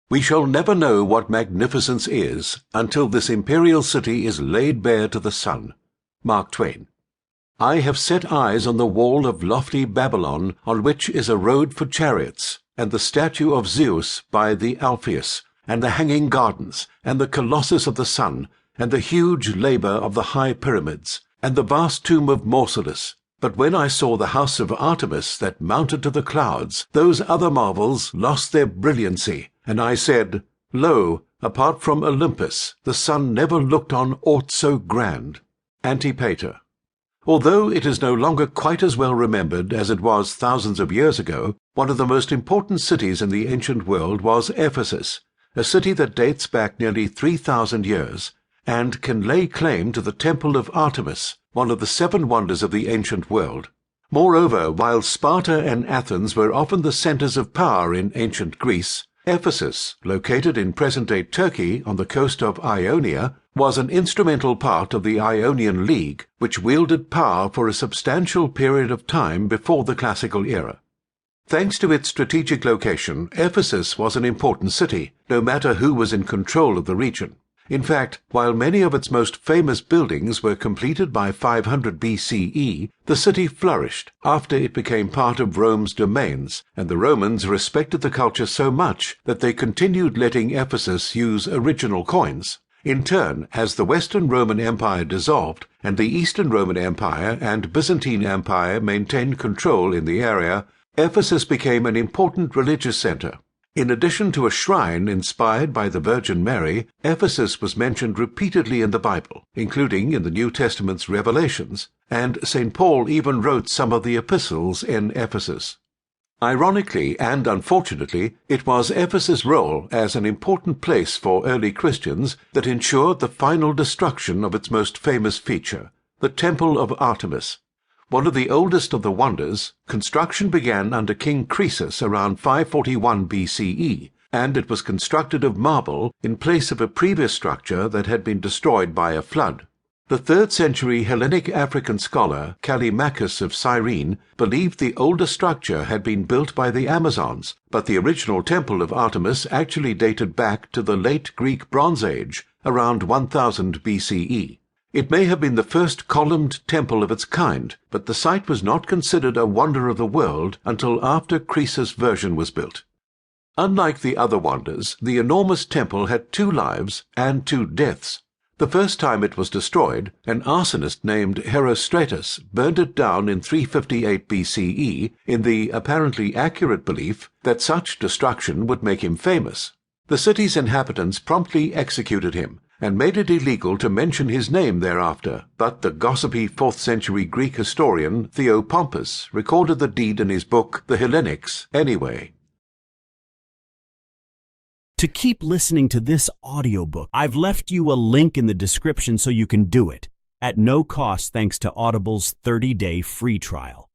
We shall never know what magnificence is until this imperial city is laid bare to the sun. Mark Twain. I have set eyes on the wall of lofty Babylon, on which is a road for chariots, and the statue of Zeus by the Alpheus, and the hanging gardens, and the colossus of the sun, and the huge labour of the high pyramids, and the vast tomb of Mausolus. But when I saw the house of Artemis that mounted to the clouds, those other marvels lost their brilliancy, and I said, Lo, apart from Olympus, the sun never looked on aught so grand. Antipater. Although it is no longer quite as well remembered as it was thousands of years ago, one of the most important cities in the ancient world was Ephesus, a city that dates back nearly 3,000 years, and can lay claim to the Temple of Artemis, one of the 7 wonders of the ancient world. Moreover, while Sparta and Athens were often the centers of power in ancient Greece, Ephesus, located in present-day Turkey on the coast of Ionia, was an instrumental part of the Ionian League, which wielded power for a substantial period of time before the classical era. Thanks to its strategic location, Ephesus was an important city, no matter who was in control of the region. In fact, while many of its most famous buildings were completed by 500 BCE, the city flourished after it became part of Rome's domains, and the Romans respected the culture so much that they continued letting Ephesus use original coins. In turn, as the Western Roman Empire dissolved, and the Eastern Roman Empire and Byzantine Empire maintained control in the area, Ephesus became an important religious center. In addition to a shrine inspired by the Virgin Mary, Ephesus was mentioned repeatedly in the Bible, including in the New Testament's Revelations, and St. Paul even wrote some of the epistles in Ephesus. Ironically and unfortunately, it was Ephesus' role as an important place for early Christians that ensured the final destruction of its most famous feature, the Temple of Artemis. One of the oldest of the wonders, construction began under King Croesus around 541 BCE, and it was constructed of marble in place of a previous structure that had been destroyed by a flood. The 3rd century Hellenic African scholar Callimachus of Cyrene believed the older structure had been built by the Amazons, but the original temple of Artemis actually dated back to the late Greek Bronze Age, around 1000 BCE. It may have been the first columned temple of its kind, but the site was not considered a wonder of the world until after Croesus' version was built. Unlike the other wonders, the enormous temple had 2 lives and 2 deaths. The first time it was destroyed, an arsonist named Herostratus burned it down in 358 BCE in the apparently accurate belief that such destruction would make him famous. The city's inhabitants promptly executed him, and made it illegal to mention his name thereafter, but the gossipy 4th century Greek historian Theopompus recorded the deed in his book The Hellenics anyway. To keep listening to this audiobook, I've left you a link in the description so you can do it, at no cost thanks to Audible's 30-day free trial.